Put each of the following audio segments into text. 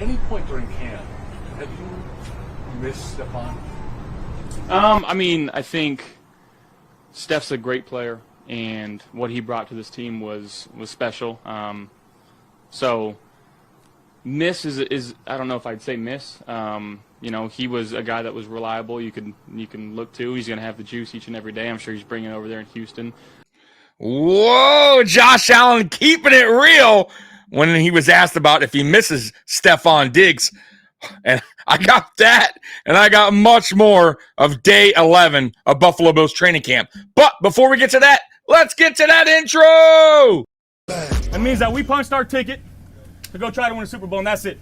any point during camp, have you missed Stephon? I mean, I think Steph's a great player, and what he brought to this team was special. So miss is I don't know if I'd say miss. You know, he was a guy that was reliable. You can look to. He's going to have the juice each and every day. I'm sure he's bringing it over there in Houston. Whoa, Josh Allen keeping it real when he was asked about if he misses Stephon Diggs. And I got that, and I got much more of day 11 of Buffalo Bills training camp. But before we get to that, let's get to that intro. That means that we punched our ticket to go try to win a Super Bowl, and that's it.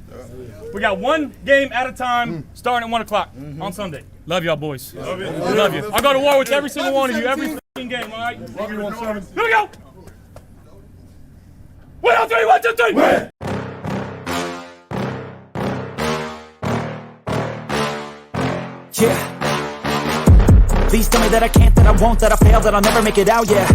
We got one game at a time, starting at 1 o'clock on Sunday. Love y'all, boys. Love you. I'll go to war with every single one of you, every game, all right? Here we go. 1, 2, 3, 1, 2, 3. Win. Yeah. Please tell me that I can't, that I won't, that I fail, that I'll never make it out, yeah.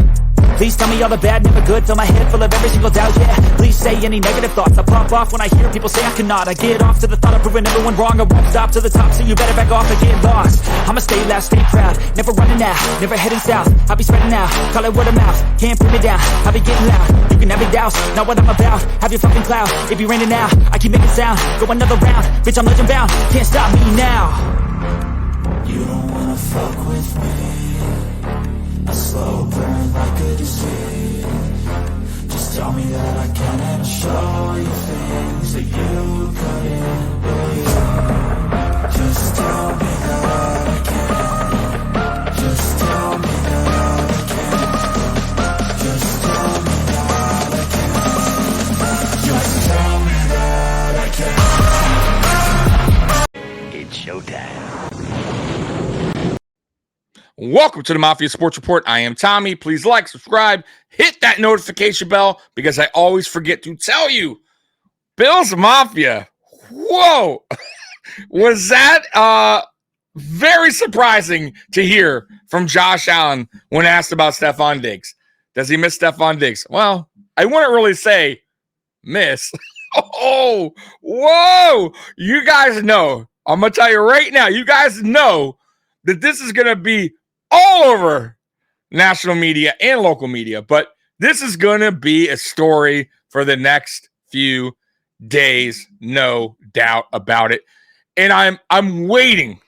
Please tell me all the bad, never good, fill my head full of every single doubt, yeah. Please say any negative thoughts, I pop off when I hear people say I cannot. I get off to the thought of proving everyone wrong, I won't stop to the top, so you better back off and get lost. I'ma stay loud, stay proud, never running out, never heading south. I'll be spreading out, call it word of mouth, can't put me down, I'll be getting loud. You can have it douse, not what I'm about, have your fucking cloud. It be raining now, I keep making sound, go another round, bitch I'm legend bound, can't stop me now. You don't wanna fuck with me, a slow burn like a disease. Just tell me that I can and I'll show you things that you couldn't believe. Just tell me that I can. Just tell me that I can. Just tell me that I can. Just tell me that I can. It's showtime. Welcome to the Mafia Sports Report. I am Tommy. Please like, subscribe, hit that notification bell because I always forget to tell you. Bills Mafia. Whoa. Was that very surprising to hear from Josh Allen when asked about Stephon Diggs? Does he miss Stephon Diggs? Well, I wouldn't really say miss. Oh, whoa. You guys know. I'm going to tell you right now. You guys know that this is going to be all over national media and local media, but this is going to be a story for the next few days, no doubt about it. And I'm waiting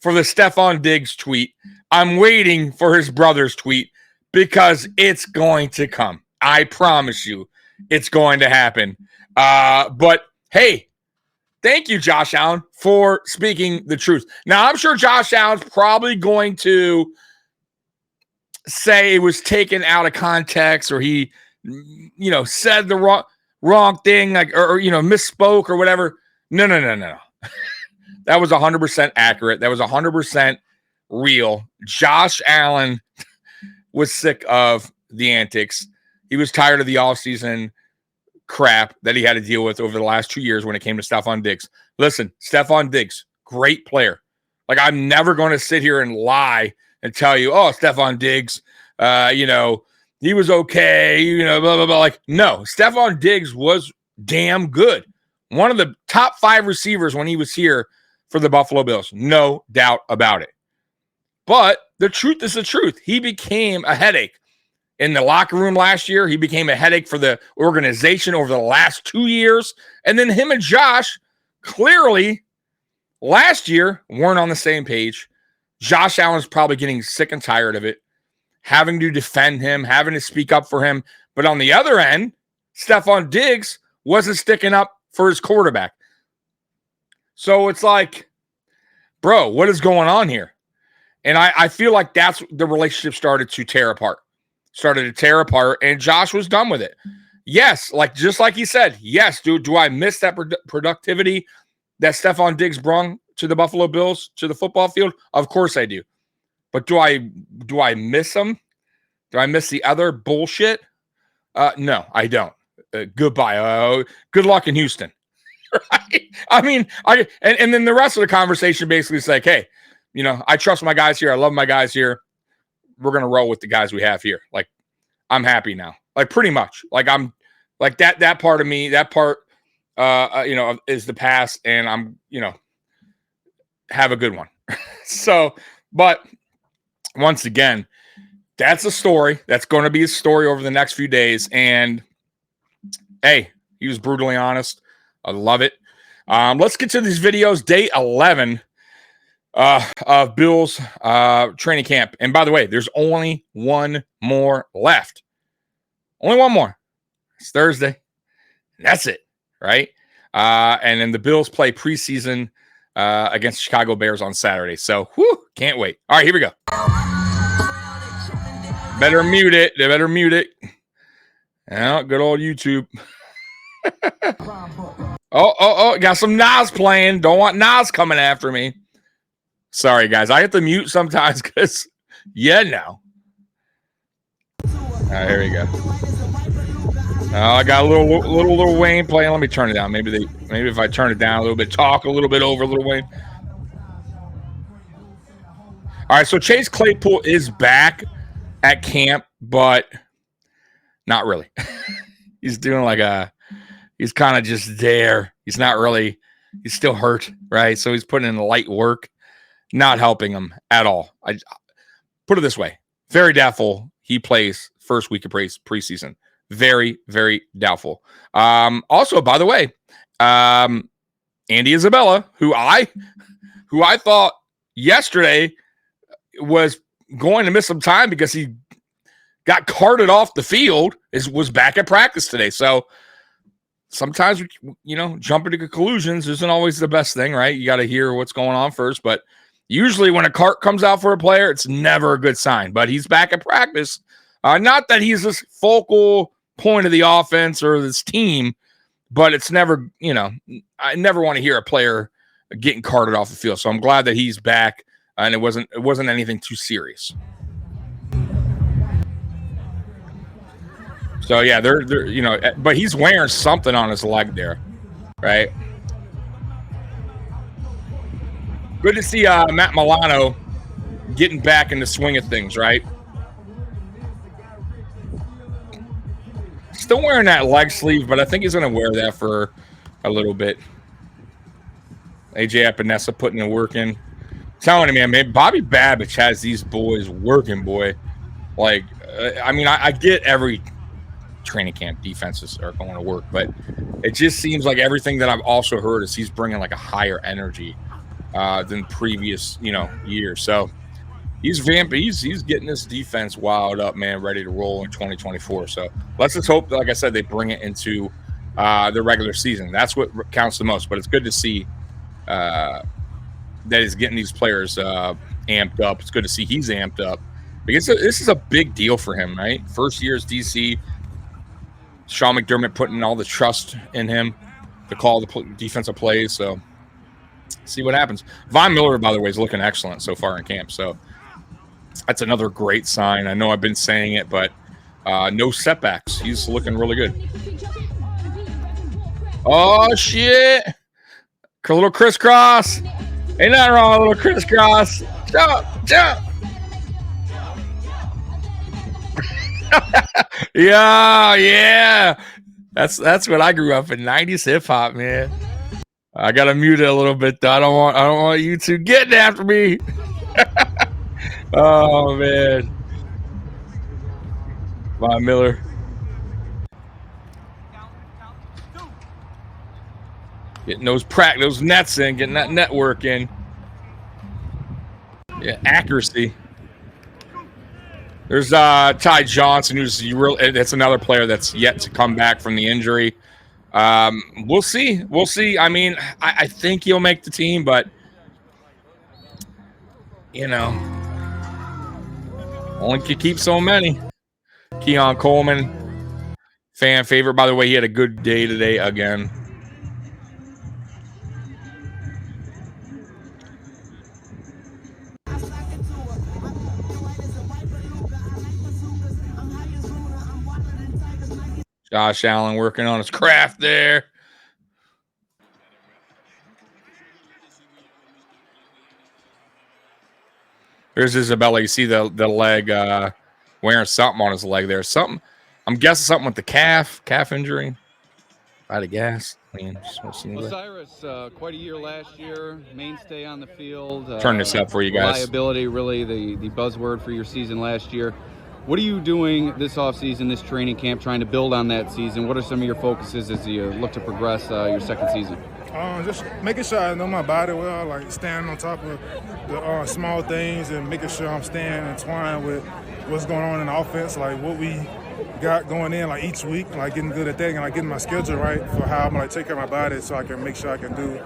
for the Stephon Diggs tweet. I'm waiting for his brother's tweet because it's going to come. I promise you, it's going to happen. But hey, thank you, Josh Allen, for speaking the truth. Now, I'm sure Josh Allen's probably going to say it was taken out of context or he, said the wrong thing, like or misspoke or whatever. No. That was 100% accurate. That was 100% real. Josh Allen was sick of the antics. He was tired of the offseason crap that he had to deal with over the last 2 years when it came to Stephon Diggs. Listen, Stephon Diggs, great player. Like, I'm never going to sit here and lie and tell you, oh, Stephon Diggs, he was okay, blah, blah, blah. Like, no, Stephon Diggs was damn good. One of the top 5 receivers when he was here for the Buffalo Bills. No doubt about it. But the truth is the truth. He became a headache. In the locker room last year, he became a headache for the organization over the last 2 years. And then him and Josh clearly last year weren't on the same page. Josh Allen's probably getting sick and tired of it, having to defend him, having to speak up for him. But on the other end, Stephon Diggs wasn't sticking up for his quarterback. So it's like, bro, what is going on here? And I feel like that's the relationship started to tear apart. And Josh was done with it. Yes, just like he said, yes, do I miss that productivity that Stephon Diggs brought to the Buffalo Bills, to the football field? Of course I do. But do I miss him? Do I miss the other bullshit? No, I don't. Goodbye. Good luck in Houston. Right? I mean, and then the rest of the conversation basically is like, hey, I trust my guys here. I love my guys here. We're going to roll with the guys we have here. Like, I'm happy now. Like, pretty much. Like, I'm like that part of me, that part is the past, and I'm, have a good one. So, but once again, that's a story. That's going to be a story over the next few days. And hey, he was brutally honest. I love it. Let's get to these videos. Day 11 of Bills training camp. And by the way, there's only one more left. Only one more. It's Thursday. That's it, right? And then the Bills play preseason against the Chicago Bears on Saturday. So, can't wait. All right, here we go. Better mute it. They better mute it. Yeah, good old YouTube. Oh, got some Nas playing. Don't want Nas coming after me. Sorry, guys. I have to mute sometimes because, no. All right, here we go. I got a little Wayne playing. Let me turn it down. Maybe if I turn it down a little bit, talk a little bit over Lil Wayne. All right, so Chase Claypool is back at camp, but not really. He's doing he's kind of just there. He's not really, he's still hurt, right? So he's putting in light work, not helping him at all. I put it this way, very doubtful he plays first week of preseason. Very, very doubtful. Also, by the way, Andy Isabella, who I thought yesterday was going to miss some time because he got carted off the field, was back at practice today. So sometimes, jumping to conclusions isn't always the best thing, right? You got to hear what's going on first. But usually when a cart comes out for a player, it's never a good sign. But he's back at practice. Not that he's this focal point of the offense or this team, but it's never, I never want to hear a player getting carted off the field. So I'm glad that he's back, and it wasn't anything too serious. So yeah, they're but he's wearing something on his leg there, right? Good to see Matt Milano getting back in the swing of things, right? Still wearing that leg sleeve, but I think he's going to wear that for a little bit. AJ Epinesa putting the work in. Telling you, man, Bobby Babich has these boys working, boy. I get every training camp defenses are going to work, but it just seems like everything that I've also heard is he's bringing a higher energy than previous, years. So he's vamping. He's getting this defense wild up, man, ready to roll in 2024. So let's just hope, like I said, they bring it into the regular season. That's what counts the most. But it's good to see that he's getting these players amped up. It's good to see he's amped up because this is a big deal for him, right? First year as DC. Sean McDermott putting all the trust in him to call the defensive plays. So see what happens. Von Miller, by the way, is looking excellent so far in camp. So that's another great sign. I know I've been saying it, but no setbacks. He's looking really good. Oh, shit. A little crisscross. Ain't nothing wrong with a little crisscross. Jump. Yeah. That's what I grew up in, 90s hip hop, man. I gotta mute it a little bit though. I don't want you two getting after me. Oh man. Von Miller. Getting those nets in, getting that network in. Yeah, accuracy. There's Ty Johnson, that's another player that's yet to come back from the injury. We'll see. I mean, I think he'll make the team, but only can keep so many. Keon Coleman, fan favorite. By the way, he had a good day today again. Josh Allen working on his craft there. There's Isabella. You see the leg wearing something on his leg there. Something. I'm guessing something with the calf injury. If I had to guess. Osiris, quite a year last year, mainstay on the field. Turn this up for you guys. Reliability, really the buzzword for your season last year. What are you doing this offseason, this training camp, trying to build on that season? What are some of your focuses as you look to progress your second season? Just making sure I know my body well, like staying on top of the small things and making sure I'm staying entwined with what's going on in the offense, like what we got going in like each week, like getting good at that and like getting my schedule right for how I'm gonna take care of my body so I can make sure I can do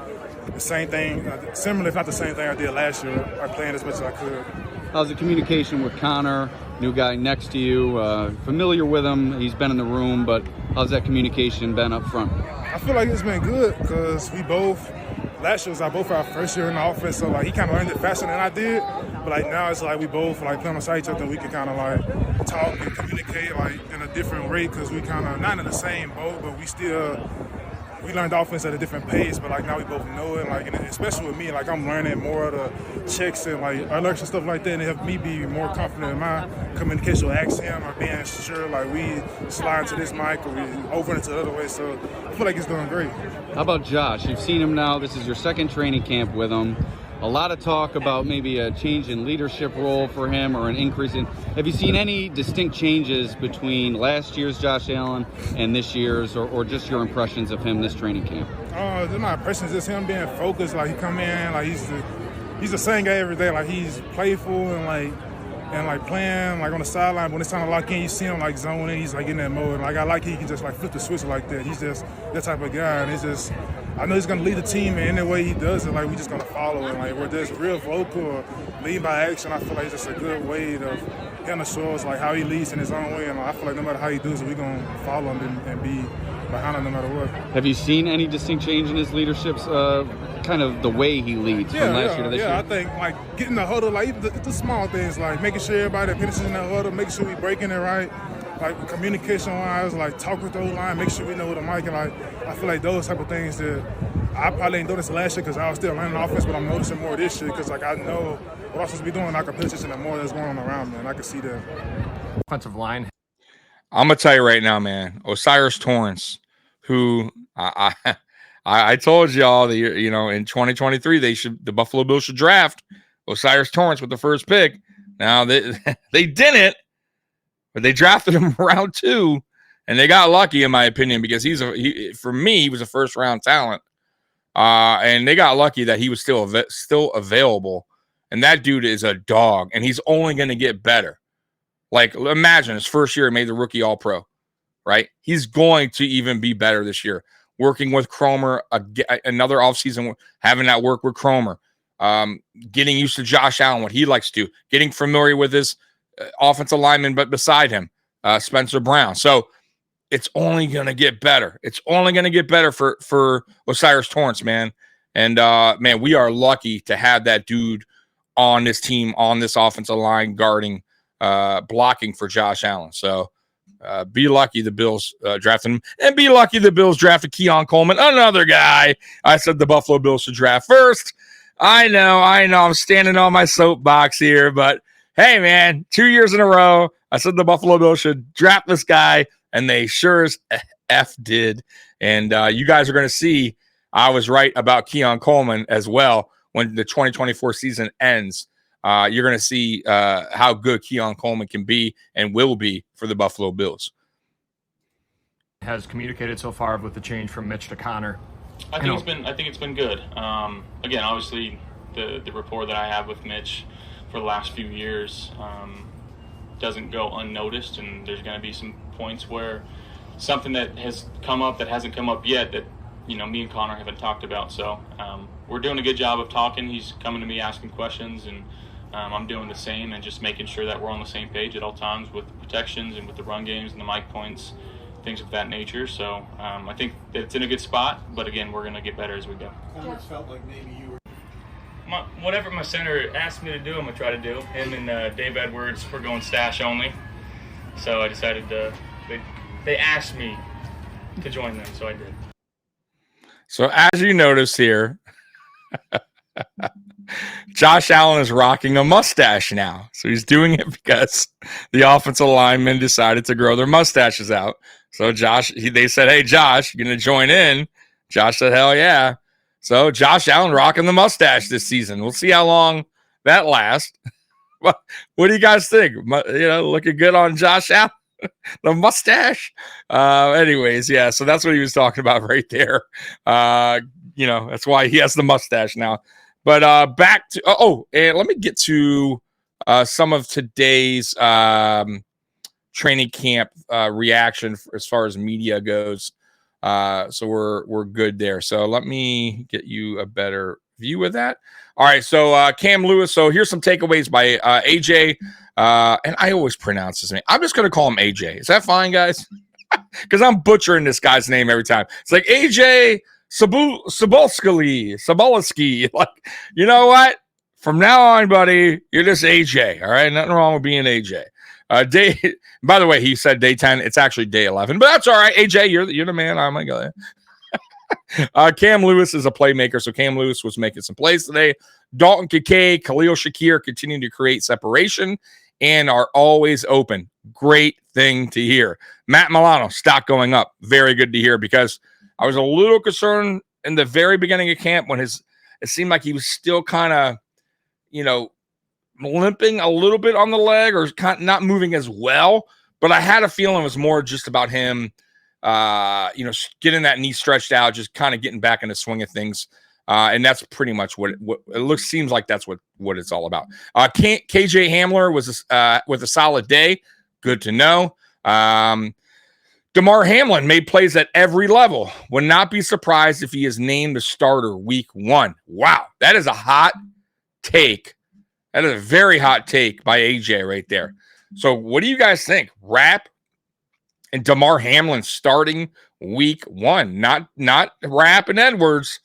the same thing, similar if not the same thing I did last year, by playing as much as I could. How's the communication with Connor, new guy next to you, familiar with him, he's been in the room, but how's that communication been up front? I feel like it's been good because we both, last year was both our first year in the offense, so like he kind of learned it faster than I did, but like now it's like we both like playing beside each other and we can kind of like talk and communicate like in a different rate because we kind of not in the same boat, but we learned the offense at a different pace, but like now we both know it, like, and especially with me, like I'm learning more of the checks and like alerts and stuff like that, and it helped me be more confident in my communication with asking him or being sure like we slide into this mic or we over into the other way. So I feel like it's doing great. How about Josh? You've seen him now. This is your second training camp with him. A lot of talk about maybe a change in leadership role for him or an increase in. Have you seen any distinct changes between last year's Josh Allen and this year's, or just your impressions of him this training camp? My impressions is him being focused. Like he come in, like he's the same guy every day. Like he's playful and playing like on the sideline. When it's time to lock in, you see him like zone in. He's like in that mode. Like I like he can just like flip the switch like that. He's just that type of guy, and it's just. I know he's gonna lead the team, and any way he does it, like we just gonna follow it. Like we're just real vocal or lead by action. I feel like it's just a good way of him to show us like how he leads in his own way, and I feel like no matter how he does it, we're gonna follow him and be behind him no matter what. Have you seen any distinct change in his leadership, kind of the way he leads from last year to this year? Yeah, I think like getting the huddle, like even the small things, like making sure everybody that finishes in that huddle, making sure we breaking it right. Like communication-wise, like talk with those lines, make sure we know what the mic, and like I feel like those type of things that I probably didn't notice last year because I was still learning offense, but I'm noticing more this year because like I know what I'm supposed to be doing. I can pay attention to more that's going on around me, and I can see that. Offensive line. I'm gonna tell you right now, man. Osiris Torrance, who I told y'all that in 2023 the Buffalo Bills should draft Osiris Torrance with the first pick. Now they didn't. But they drafted him round 2, and they got lucky, in my opinion, because for me, he was a first-round talent. And they got lucky that he was still available. And that dude is a dog, and he's only going to get better. Like, imagine his first year, he made the rookie All-Pro, right? He's going to even be better this year. Working with Cromer, another offseason, having that work with Cromer, getting used to Josh Allen, what he likes to do, getting familiar with his offensive lineman, but beside him, Spencer Brown. So it's only going to get better. It's only going to get better for Osiris Torrance, man. And, man, we are lucky to have that dude on this team, on this offensive line, guarding, blocking for Josh Allen. So be lucky the Bills drafted him. And be lucky the Bills drafted Keon Coleman, another guy I said the Buffalo Bills should draft first. I know. I'm standing on my soapbox here, but hey, man, 2 years in a row, I said the Buffalo Bills should draft this guy, and they sure as F did. And you guys are going to see I was right about Keon Coleman as well when the 2024 season ends. You're going to see how good Keon Coleman can be and will be for the Buffalo Bills. Has communicated so far with the change from Mitch to Connor. I think it's been good. Again, obviously, the rapport that I have with Mitch for the last few years doesn't go unnoticed, and there's going to be some points where something that has come up that hasn't come up yet that me and Connor haven't talked about. So we're doing a good job of talking. He's coming to me asking questions, and I'm doing the same, and just making sure that we're on the same page at all times with protections and with the run games and the mic points, things of that nature. So I think that it's in a good spot, but again, we're going to get better as we go. Almost felt like maybe you were. Whatever my center asked me to do, I'm going to try to do. Him and Dave Edwards, we're going stash only. So I decided they asked me to join them, so I did. So as you notice here, Josh Allen is rocking a mustache now. So he's doing it because the offensive linemen decided to grow their mustaches out. So they said, hey, Josh, you're going to join in. Josh said, hell yeah. So Josh Allen rocking the mustache this season. We'll see how long that lasts. What do you guys think? Looking good on Josh Allen, the mustache. Anyways, yeah. So that's what he was talking about right there. That's why he has the mustache now. But back to and let me get to some of today's training camp reaction as far as media goes. So we're good there. So let me get you a better view of that. All right. So Cam Lewis. So here's some takeaways by AJ. And I always pronounce his name. I'm just going to call him AJ. Is that fine, guys? Because I'm butchering this guy's name every time. It's like AJ Sobolski. Like, you know what? From now on, buddy, you're just AJ. All right. Nothing wrong with being AJ. By the way, he said day 10. It's actually day 11, but that's all right. AJ, you're the man. I'm going to go there. Cam Lewis is a playmaker, so Cam Lewis was making some plays today. Dalton Kincaid, Khalil Shakir continue to create separation and are always open. Great thing to hear. Matt Milano, stock going up. Very good to hear, because I was a little concerned in the very beginning of camp when it seemed like he was still kind of, limping a little bit on the leg or kind of not moving as well. But I had a feeling it was more just about him, getting that knee stretched out, just kind of getting back in the swing of things. And that's pretty much what it seems like. That's what it's all about. KJ Hamler was with a solid day. Good to know. DeMar Hamlin made plays at every level. Would not be surprised if he is named the starter week 1. Wow. That is a hot take. That is a very hot take by AJ right there. So what do you guys think? Rapp and DeMar Hamlin starting week 1, not Rapp and Edwards.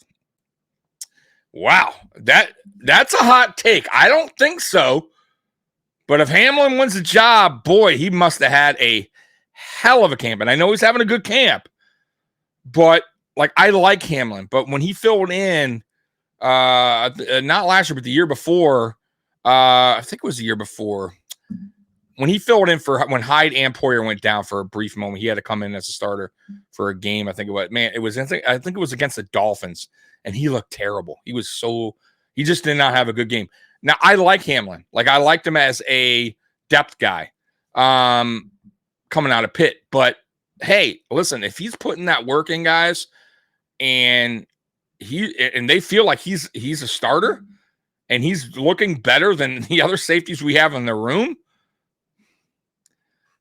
Wow, that's a hot take. I don't think so. But if Hamlin wins the job, boy, he must have had a hell of a camp. And I know he's having a good camp. But I like Hamlin. But when he filled in, not last year, but the year before, I think it was the year before, when he filled in when Hyde and Poyer went down for a brief moment, he had to come in as a starter for a game. I think it was against the Dolphins, and he looked terrible. He just did not have a good game. Now, I like Hamlin. I liked him as a depth guy coming out of Pitt. But, hey, listen, if he's putting that work in, guys, and they feel like he's a starter and he's looking better than the other safeties we have in the room,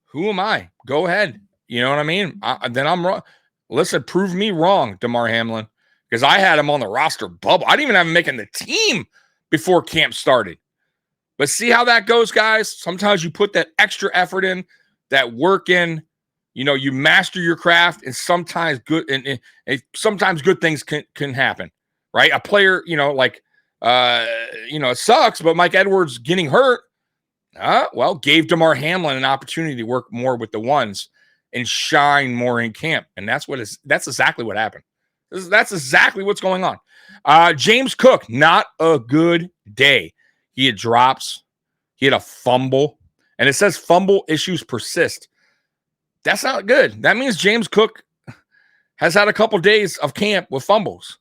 who am I? Go ahead. You know what I mean? Then I'm wrong. Listen, prove me wrong, DeMar Hamlin, because I had him on the roster bubble. I didn't even have him making the team before camp started. But see how that goes, guys? Sometimes you put that extra effort in, that work in, you master your craft, and sometimes good things can happen, right? A player, it sucks, but Mike Edwards getting hurt, gave DeMar Hamlin an opportunity to work more with the ones and shine more in camp. And that's exactly what happened. That's exactly what's going on. James Cook, not a good day. He had drops. He had a fumble. And it says fumble issues persist. That's not good. That means James Cook has had a couple days of camp with fumbles.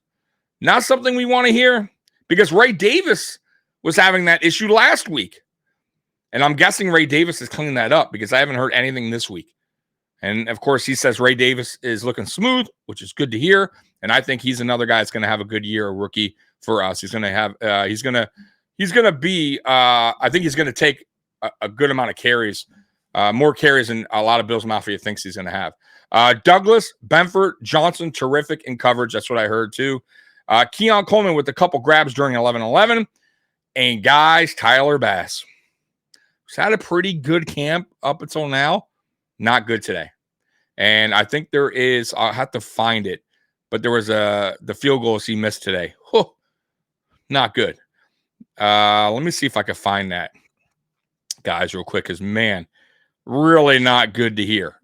Not something we want to hear, because Ray Davis was having that issue last week. And I'm guessing Ray Davis is cleaning that up, because I haven't heard anything this week. And, of course, he says Ray Davis is looking smooth, which is good to hear. And I think he's another guy that's going to have a good year, a rookie for us. He's going to have I think he's going to take a good amount of carries, more carries than a lot of Bills Mafia thinks he's going to have. Douglas, Benford, Johnson, terrific in coverage. That's what I heard, too. Keon Coleman with a couple grabs during 11-11. And, guys, Tyler Bass. He's had a pretty good camp up until now. Not good today. And I think there is, I'll have to find it, but there was the field goals he missed today. Whew, not good. Let me see if I can find that, guys, real quick, because, man, really not good to hear.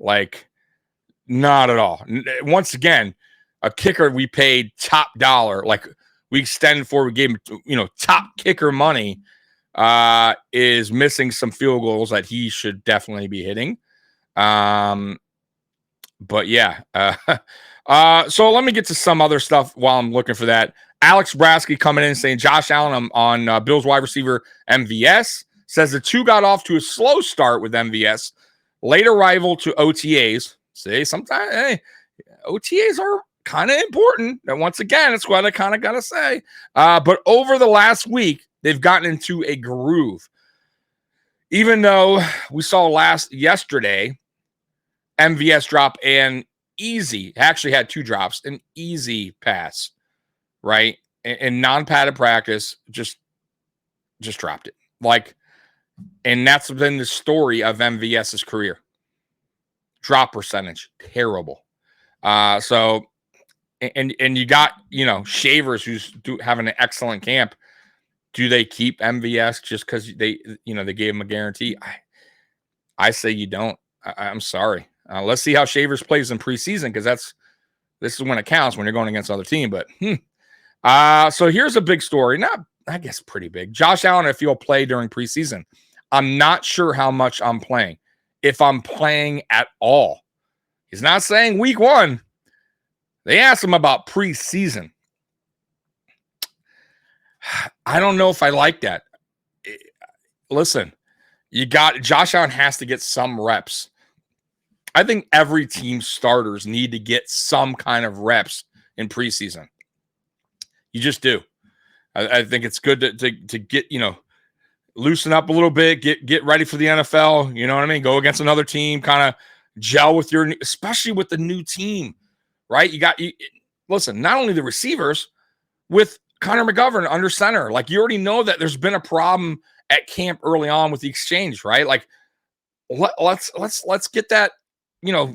Not at all. Once again, a kicker we paid top dollar, we extended for, we gave him, top kicker money, is missing some field goals that he should definitely be hitting. But yeah, So let me get to some other stuff while I'm looking for that. Alex Brasky coming in saying Josh Allen on Bills wide receiver MVS says the two got off to a slow start with MVS, late arrival to OTAs. See, sometimes OTAs are kind of important. And once again, that's what I kind of got to say. But over the last week, they've gotten into a groove. Even though we saw yesterday, MVS drop an easy, actually had 2 drops, an easy pass, right? And non-padded practice, just dropped it. And that's been the story of MVS's career. Drop percentage, terrible. So you got, Shavers who's having an excellent camp. Do they keep MVS just because they gave him a guarantee? I say you don't. I'm sorry. Let's see how Shavers plays in preseason, because this is when it counts, when you're going against other team. But so here's a big story. Not, I guess, pretty big. Josh Allen, if he'll play during preseason. I'm not sure how much I'm playing, if I'm playing at all. He's not saying week 1. They asked him about preseason. I don't know if I like that. Listen, Josh Allen has to get some reps. I think every team's starters need to get some kind of reps in preseason. You just do. I think it's good to get, loosen up a little bit, get ready for the NFL. You know what I mean? Go against another team, kind of gel with especially with the new team, right? Listen, not only the receivers, with Connor McGovern under center. You already know that there's been a problem at camp early on with the exchange, right? Let's get that,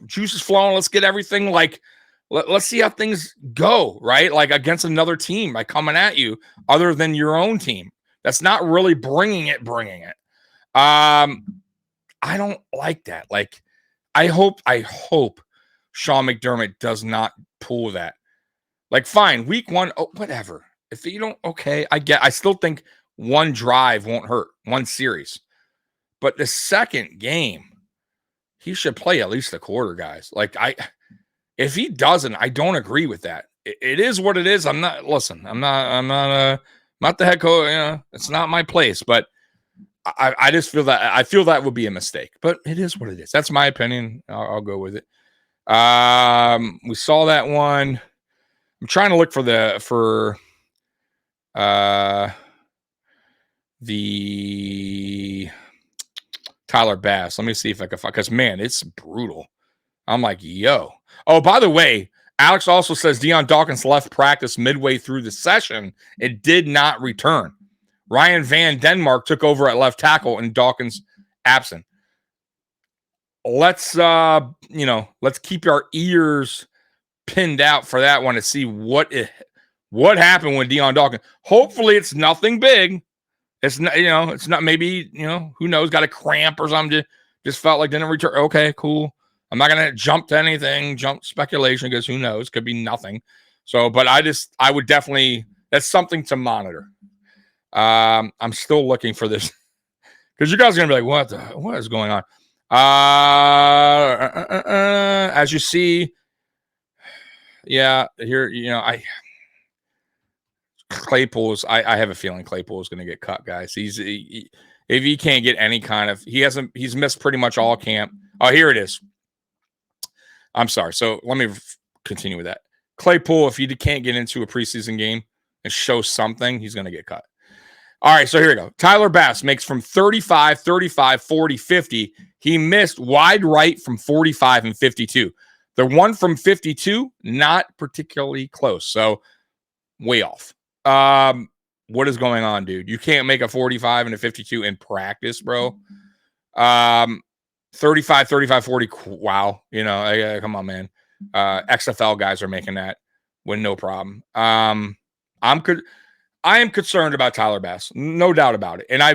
juices flowing. Let's get everything let's see how things go, right? Against another team, coming at you other than your own team. That's not really bringing it. I don't like that. I hope Sean McDermott does not pull that. Fine, week 1, whatever. If you don't, okay, I still think one drive won't hurt, one series. But the second game, he should play at least a quarter, guys. If he doesn't, I don't agree with that. It is what it is. I'm not the head coach. It's not my place, but I just feel that would be a mistake. But it is what it is. That's my opinion. I'll go with it. We saw that one. I'm trying to look for the Tyler Bass. Let me see if I can find, because man, it's brutal. I'm like, yo. Oh, by the way, Alex also says Deion Dawkins left practice midway through the session. It did not return. Ryan Van Denmark took over at left tackle and Dawkins absent. Let's keep our ears pinned out for that one to see what happened with Deion Dawkins. Hopefully it's nothing big. It's not, it's not, maybe, who knows, got a cramp or something, just felt like didn't return. Okay, cool. I'm not going to jump to anything, jump speculation, because who knows, could be nothing. So, but I would definitely, that's something to monitor. I'm still looking for this, because you guys are going to be like, what is going on? As you see, yeah, here, Claypool's, I have a feeling Claypool is going to get cut, guys. If he can't get any kind of, he's missed pretty much all camp. Oh, here it is. I'm sorry. So let me continue with that. Claypool, if he can't get into a preseason game and show something, he's going to get cut. All right, so here we go. Tyler Bass makes from 35, 35, 40, 50. He missed wide right from 45 and 52. The one from 52, not particularly close. So way off. What is going on, dude? You can't make a 45 and a 52 in practice, bro. 35, 35, 40. Wow. Come on, man. XFL guys are making that with no problem. I am concerned about Tyler Bass, no doubt about it. And I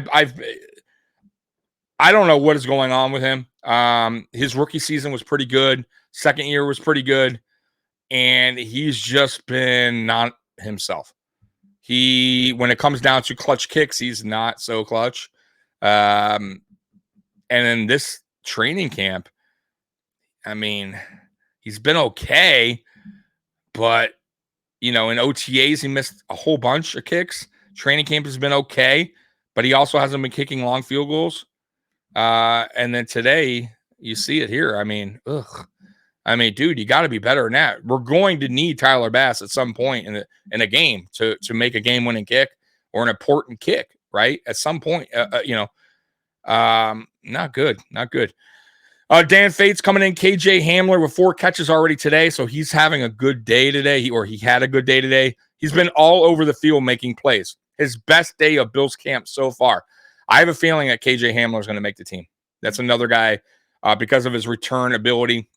don't know what is going on with him. His rookie season was pretty good. Second year was pretty good. And he's just been not himself. When it comes down to clutch kicks, he's not so clutch. And in this training camp, I mean, he's been okay, But, in OTAs, he missed a whole bunch of kicks. Training camp has been okay, but he also hasn't been kicking long field goals. And then today, you see it here. I mean, dude, you got to be better than that. We're going to need Tyler Bass at some point in a game to make a game-winning kick or an important kick, right? At some point, not good. Dan Fate's coming in. KJ Hamler with 4 catches already today, so he's having a good day today. He had a good day today. He's been all over the field making plays. His best day of Bills camp so far. I have a feeling that KJ Hamler is going to make the team. That's another guy because of his return ability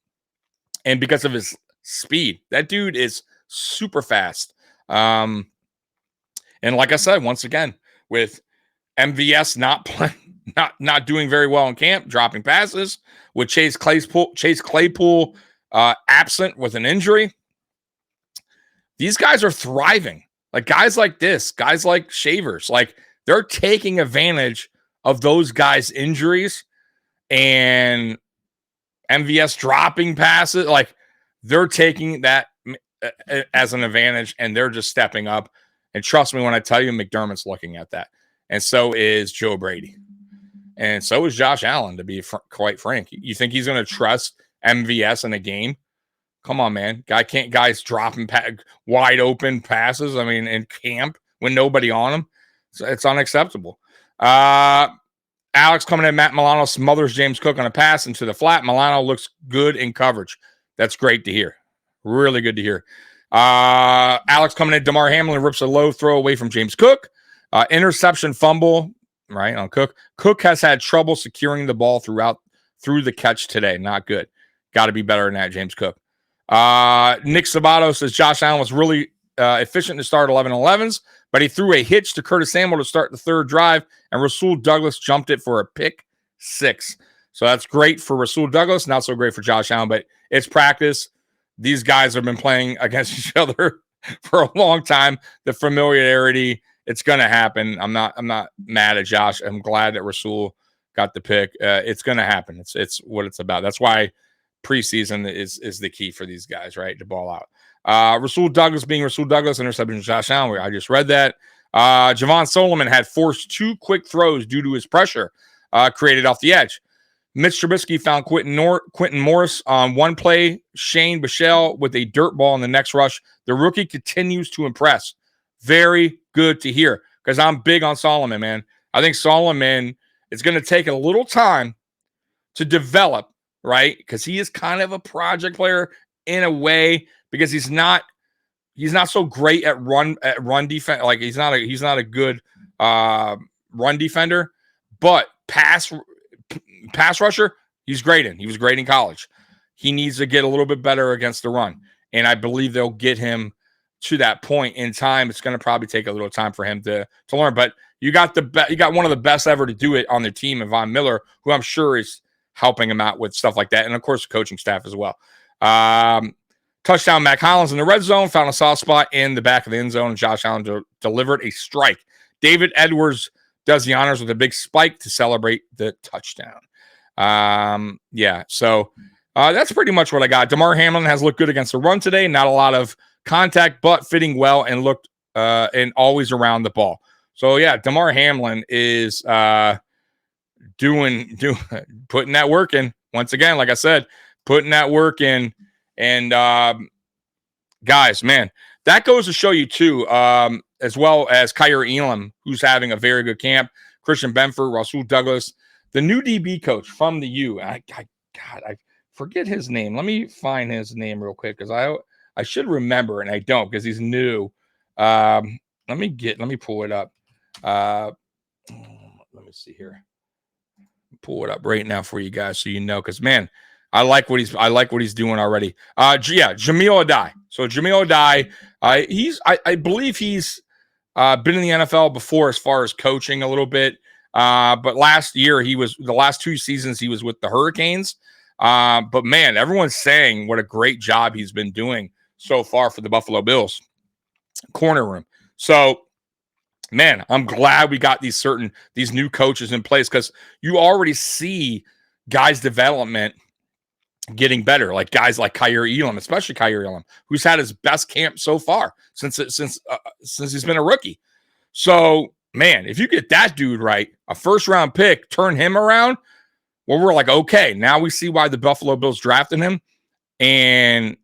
and because of his speed. That dude is super fast. And like I said, once again, with MVS not doing very well in camp, dropping passes, with Chase Claypool absent with an injury, these guys are thriving. Like guys like this, guys like Shavers, like they're taking advantage of those guys' injuries and MVS dropping passes. Like they're taking that as an advantage and they're just stepping up. And trust me when I tell you, McDermott's looking at that. And so is Joe Brady. And so is Josh Allen, to be quite frank. You think he's going to trust MVS in a game? Come on, man. Guys dropping wide open passes. I mean, in camp when nobody on him. It's unacceptable. Alex coming in. Matt Milano smothers James Cook on a pass into the flat. Milano looks good in coverage. That's great to hear. Really good to hear. Alex coming in. DeMar Hamlin rips a low throw away from James Cook. Interception fumble, right, on Cook. Cook has had trouble securing the ball through the catch today. Not good. Got to be better than that, James Cook. Nick Sabato says Josh Allen was really efficient to start 11-11s, but he threw a hitch to Curtis Samuel to start the third drive, and Rasul Douglas jumped it for a pick 6. So that's great for Rasul Douglas, not so great for Josh Allen, but it's practice. These guys have been playing against each other for a long time. The familiarity, it's going to happen. I'm not mad at Josh. I'm glad that Rasul got the pick. It's going to happen. It's what it's about. That's why preseason is the key for these guys, right? To ball out. Rasul Douglas being Rasul Douglas, interception Josh Allen. I just read that. Javon Solomon had forced 2 quick throws due to his pressure created off the edge. Mitch Trubisky found Quentin Morris on one play. Shane Bichelle with a dirt ball in the next rush. The rookie continues to impress. Very good to hear because I'm big on Solomon, man. I think Solomon is going to take a little time to develop, right? Because he is kind of a project player in a way because he's not so great at run defense. Like he's not a good run defender, but pass rusher, he's great in. He was great in college. He needs to get a little bit better against the run, and I believe they'll get him to that point in time. It's going to probably take a little time for him to learn, but you got one of the best ever to do it on their team, and Von Miller, who I'm sure is helping him out with stuff like that, and of course the coaching staff as well. Touchdown, Mac Hollins in the red zone, found a soft spot in the back of the end zone, and Josh Allen delivered a strike. David Edwards does the honors with a big spike to celebrate the touchdown. So that's pretty much what I got. DeMar Hamlin has looked good against the run today. Not a lot of contact, but fitting well and looked and always around the ball. So yeah, DeMar Hamlin is putting that work in. Once again, like I said, putting that work in. And guys, man, that goes to show you too, as well as Kyer Elam, who's having a very good camp. Christian Benford, Rasul Douglas, the new DB coach from the U. I forget his name. Let me find his name real quick because I should remember and I don't because he's new. Let me pull it up. Let me see here. Pull it up right now for you guys so you know, because man, I like what he's doing already. Jamil Adai. So Jamil Adai, I believe he's been in the NFL before as far as coaching a little bit. But last year the last 2 seasons he was with the Hurricanes. But man, everyone's saying what a great job he's been doing so far for the Buffalo Bills corner room. So man, I'm glad we got these new coaches in place because you already see guys' development getting better, like guys like Kyrie Elam, especially Kyrie Elam, who's had his best camp so far since he's been a rookie. So, man, if you get that dude right, a first-round pick, turn him around, well, we're like, okay, now we see why the Buffalo Bills drafted him. And,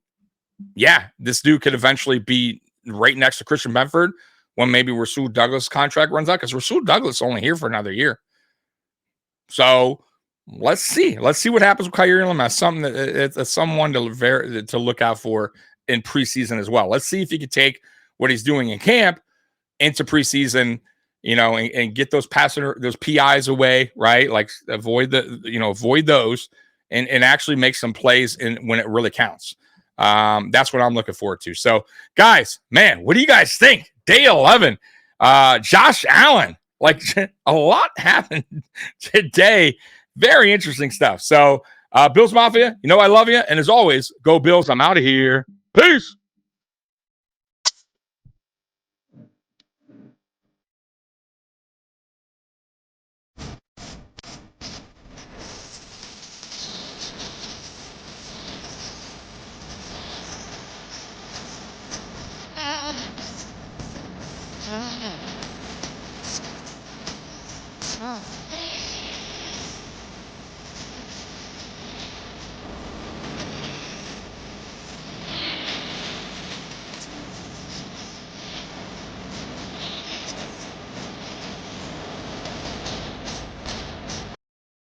yeah, this dude could eventually be right next to Christian Benford when maybe Rasul Douglas' contract runs out, because Rasul Douglas is only here for another year. So let's see. Let's see what happens with Kyrie Elam as something it's someone to look out for in preseason as well. Let's see if he can take what he's doing in camp into preseason, and get those those PIs away, right? Like avoid those and actually make some plays when it really counts. That's what I'm looking forward to. So, guys, man, what do you guys think? Day 11, Josh Allen, like a lot happened today. Very interesting stuff. So, Bills Mafia, I love you. And as always, go Bills. I'm out of here. Peace. Mm.